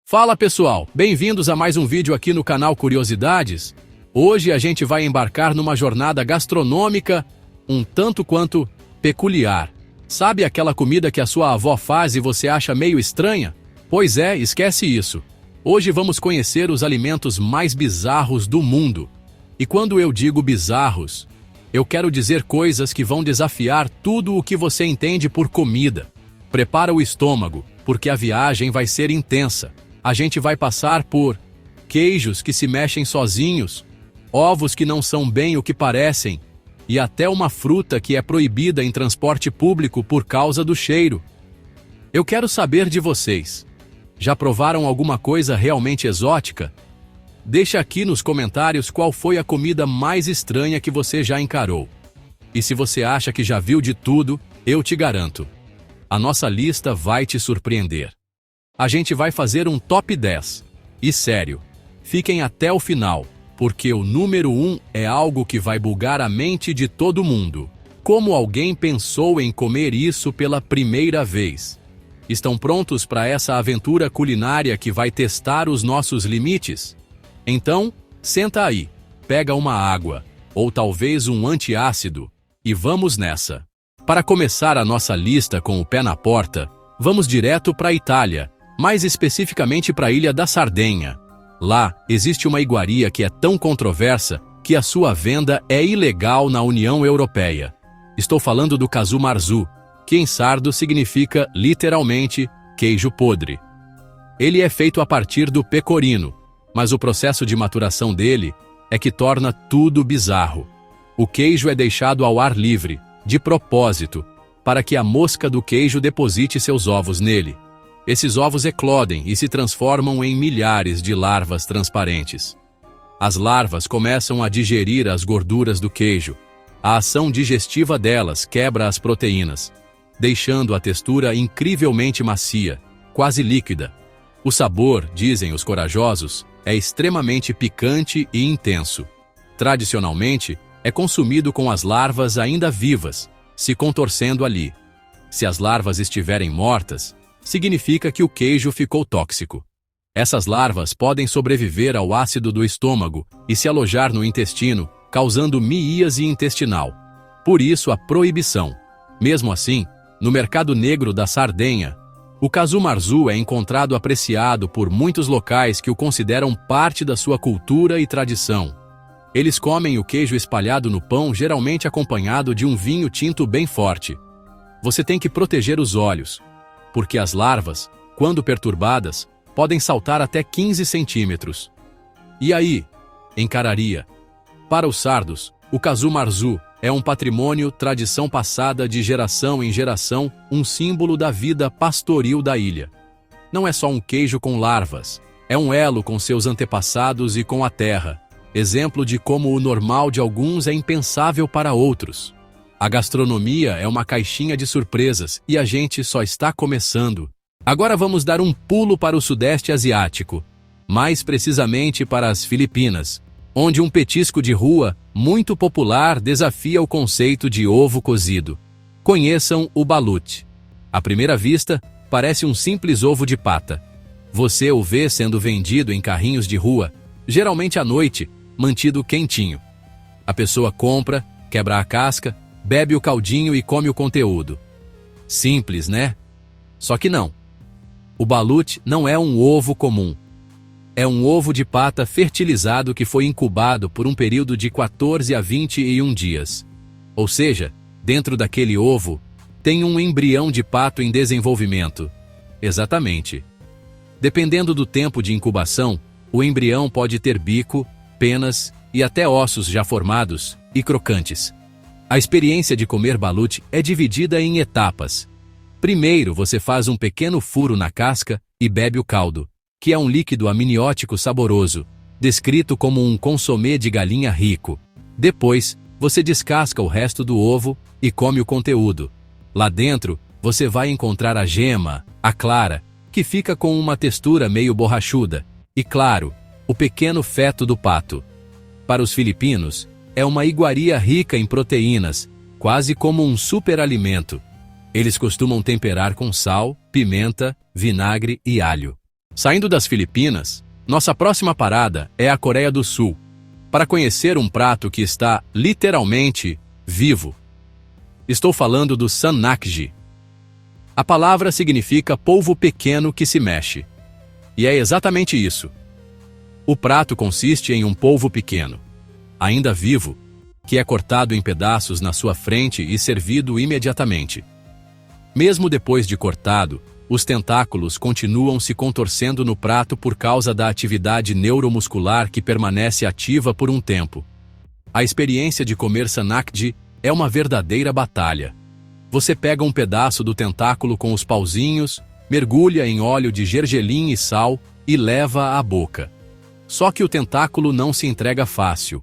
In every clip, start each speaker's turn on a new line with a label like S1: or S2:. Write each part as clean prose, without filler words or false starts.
S1: Fala pessoal, bem-vindos a mais um vídeo aqui no canal Curiosidades. Hoje a gente vai embarcar numa jornada gastronômica um tanto quanto peculiar. Sabe aquela comida que a sua avó faz e você acha meio estranha? Pois é, esquece isso. Hoje vamos conhecer os alimentos mais bizarros do mundo. E quando eu digo bizarros, eu quero dizer coisas que vão desafiar tudo o que você entende por comida. Prepara o estômago, porque a viagem vai ser intensa. A gente vai passar por queijos que se mexem sozinhos, ovos que não são bem o que parecem, e até uma fruta que é proibida em transporte público por causa do cheiro. Eu quero saber de vocês. Já provaram alguma coisa realmente exótica? Deixa aqui nos comentários qual foi a comida mais estranha que você já encarou. E se você acha que já viu de tudo, eu te garanto, a nossa lista vai te surpreender. A gente vai fazer um top 10. E sério, fiquem até o final, porque o número 1 é algo que vai bugar a mente de todo mundo. Como alguém pensou em comer isso pela primeira vez? Estão prontos para essa aventura culinária que vai testar os nossos limites? Então, senta aí, pega uma água, ou talvez um antiácido, e vamos nessa. Para começar a nossa lista com o pé na porta, vamos direto para a Itália, mais especificamente para a ilha da Sardenha. Lá, existe uma iguaria que é tão controversa que a sua venda é ilegal na União Europeia. Estou falando do casu marzu, que em sardo significa, literalmente, queijo podre. Ele é feito a partir do pecorino, mas o processo de maturação dele é que torna tudo bizarro. O queijo é deixado ao ar livre, de propósito, para que a mosca do queijo deposite seus ovos nele. Esses ovos eclodem e se transformam em milhares de larvas transparentes. As larvas começam a digerir as gorduras do queijo. A ação digestiva delas quebra as proteínas, deixando a textura incrivelmente macia, quase líquida. O sabor, dizem os corajosos, é extremamente picante e intenso. Tradicionalmente, é consumido com as larvas ainda vivas, se contorcendo ali. Se as larvas estiverem mortas, significa que o queijo ficou tóxico. Essas larvas podem sobreviver ao ácido do estômago e se alojar no intestino, causando miíase intestinal. Por isso a proibição. Mesmo assim, no mercado negro da Sardenha, o casu marzu é encontrado apreciado por muitos locais que o consideram parte da sua cultura e tradição. Eles comem o queijo espalhado no pão, geralmente acompanhado de um vinho tinto bem forte. Você tem que proteger os olhos, porque as larvas, quando perturbadas, podem saltar até 15 centímetros. E aí, encararia? Para os sardos, o casu marzu é um patrimônio, tradição passada de geração em geração, um símbolo da vida pastoril da ilha. Não é só um queijo com larvas, é um elo com seus antepassados e com a terra, exemplo de como o normal de alguns é impensável para outros. A gastronomia é uma caixinha de surpresas e a gente só está começando. Agora vamos dar um pulo para o Sudeste Asiático, mais precisamente para as Filipinas, onde um petisco de rua muito popular desafia o conceito de ovo cozido. Conheçam o balut. À primeira vista, parece um simples ovo de pata. Você o vê sendo vendido em carrinhos de rua, geralmente à noite, mantido quentinho. A pessoa compra, quebra a casca, bebe o caldinho e come o conteúdo. Simples, né? Só que não. O balut não é um ovo comum. É um ovo de pata fertilizado que foi incubado por um período de 14 a 21 dias. Ou seja, dentro daquele ovo, tem um embrião de pato em desenvolvimento. Exatamente. Dependendo do tempo de incubação, o embrião pode ter bico, penas e até ossos já formados e crocantes. A experiência de comer balut é dividida em etapas. Primeiro, você faz um pequeno furo na casca e bebe o caldo, que é um líquido amniótico saboroso, descrito como um consomê de galinha rico. Depois, você descasca o resto do ovo e come o conteúdo. Lá dentro, você vai encontrar a gema, a clara, que fica com uma textura meio borrachuda, e claro, o pequeno feto do pato. Para os filipinos, é uma iguaria rica em proteínas, quase como um superalimento. Eles costumam temperar com sal, pimenta, vinagre e alho. Saindo das Filipinas, nossa próxima parada é a Coreia do Sul, para conhecer um prato que está, literalmente, vivo. Estou falando do Sannakji. A palavra significa polvo pequeno que se mexe. E é exatamente isso. O prato consiste em um polvo pequeno, ainda vivo, que é cortado em pedaços na sua frente e servido imediatamente. Mesmo depois de cortado, os tentáculos continuam se contorcendo no prato por causa da atividade neuromuscular que permanece ativa por um tempo. A experiência de comer Sannakji é uma verdadeira batalha. Você pega um pedaço do tentáculo com os pauzinhos, mergulha em óleo de gergelim e sal e leva à boca. Só que o tentáculo não se entrega fácil.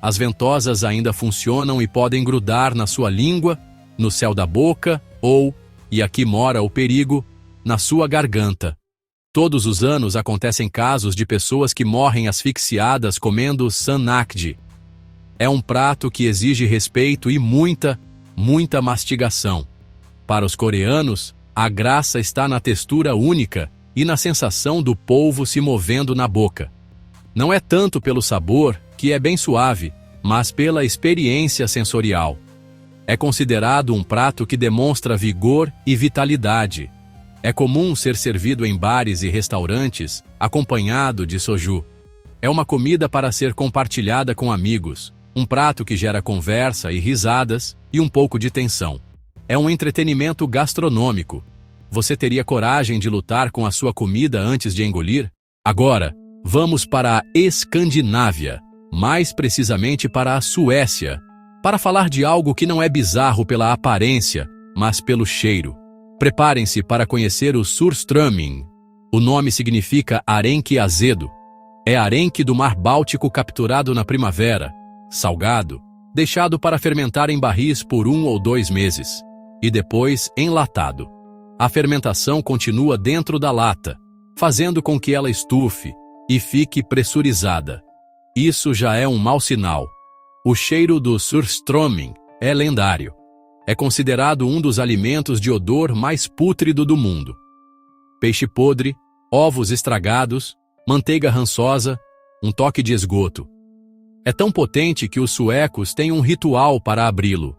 S1: As ventosas ainda funcionam e podem grudar na sua língua, no céu da boca ou, e aqui mora o perigo, na sua garganta. Todos os anos acontecem casos de pessoas que morrem asfixiadas comendo Sannakji. É um prato que exige respeito e muita mastigação. Para os coreanos, a graça está na textura única e na sensação do polvo se movendo na boca. Não é tanto pelo sabor, que é bem suave, mas pela experiência sensorial. É considerado um prato que demonstra vigor e vitalidade. É comum ser servido em bares e restaurantes, acompanhado de soju. É uma comida para ser compartilhada com amigos, um prato que gera conversa e risadas e um pouco de tensão. É um entretenimento gastronômico. Você teria coragem de lutar com a sua comida antes de engolir? Agora, vamos para a Escandinávia, mais precisamente para a Suécia, para falar de algo que não é bizarro pela aparência, mas pelo cheiro. Preparem-se para conhecer o surströmming. O nome significa arenque azedo. É arenque do Mar Báltico capturado na primavera, salgado, deixado para fermentar em barris por 1 ou 2 meses, e depois enlatado. A fermentação continua dentro da lata, fazendo com que ela estufe e fique pressurizada. Isso já é um mau sinal. O cheiro do surströmming é lendário. É considerado um dos alimentos de odor mais pútrido do mundo. Peixe podre, ovos estragados, manteiga rançosa, um toque de esgoto. É tão potente que os suecos têm um ritual para abri-lo.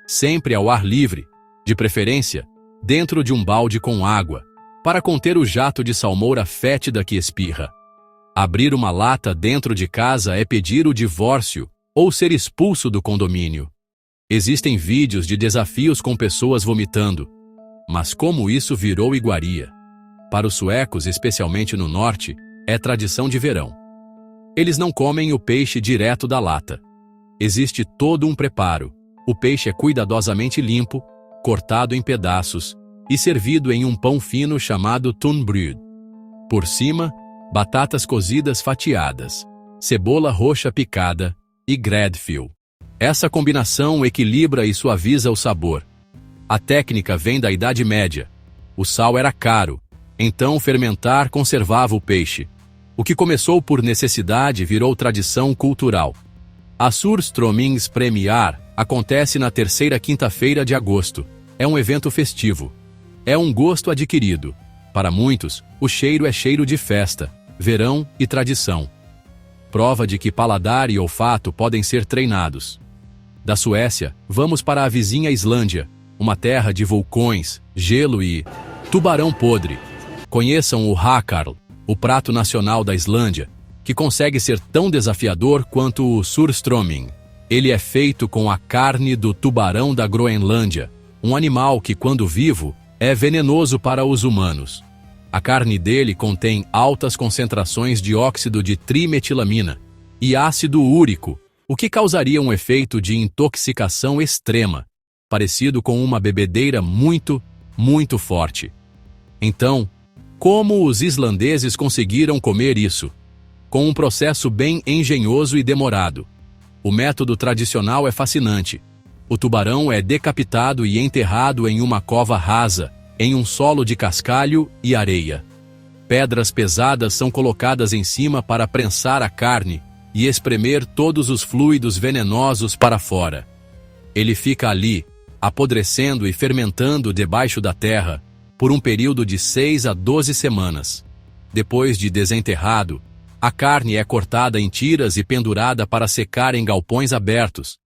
S1: Sempre ao ar livre, de preferência, dentro de um balde com água, para conter o jato de salmoura fétida que espirra. Abrir uma lata dentro de casa é pedir o divórcio ou ser expulso do condomínio. Existem vídeos de desafios com pessoas vomitando. Mas como isso virou iguaria? Para os suecos, especialmente no norte, é tradição de verão. Eles não comem o peixe direto da lata. Existe todo um preparo. O peixe é cuidadosamente limpo, cortado em pedaços e servido em um pão fino chamado tunnbrød. Por cima, batatas cozidas fatiadas, cebola roxa picada e gräddfil. Essa combinação equilibra e suaviza o sabor. A técnica vem da Idade Média. O sal era caro, então fermentar conservava o peixe. O que começou por necessidade virou tradição cultural. A Surströmmingspremiär acontece na terceira quinta-feira de agosto. É um evento festivo. É um gosto adquirido. Para muitos, o cheiro é cheiro de festa, verão e tradição. Prova de que paladar e olfato podem ser treinados. Da Suécia, vamos para a vizinha Islândia, uma terra de vulcões, gelo e tubarão podre. Conheçam o hakkarl, o prato nacional da Islândia, que consegue ser tão desafiador quanto o surströmming. Ele é feito com a carne do tubarão da Groenlândia, um animal que, quando vivo, é venenoso para os humanos. A carne dele contém altas concentrações de óxido de trimetilamina e ácido úrico, o que causaria um efeito de intoxicação extrema, parecido com uma bebedeira muito forte. Então, como os islandeses conseguiram comer isso? Com um processo bem engenhoso e demorado. O método tradicional é fascinante. O tubarão é decapitado e enterrado em uma cova rasa, em um solo de cascalho e areia. Pedras pesadas são colocadas em cima para prensar a carne e espremer todos os fluidos venenosos para fora. Ele fica ali, apodrecendo e fermentando debaixo da terra, por um período de 6 a 12 semanas. Depois de desenterrado, a carne é cortada em tiras e pendurada para secar em galpões abertos,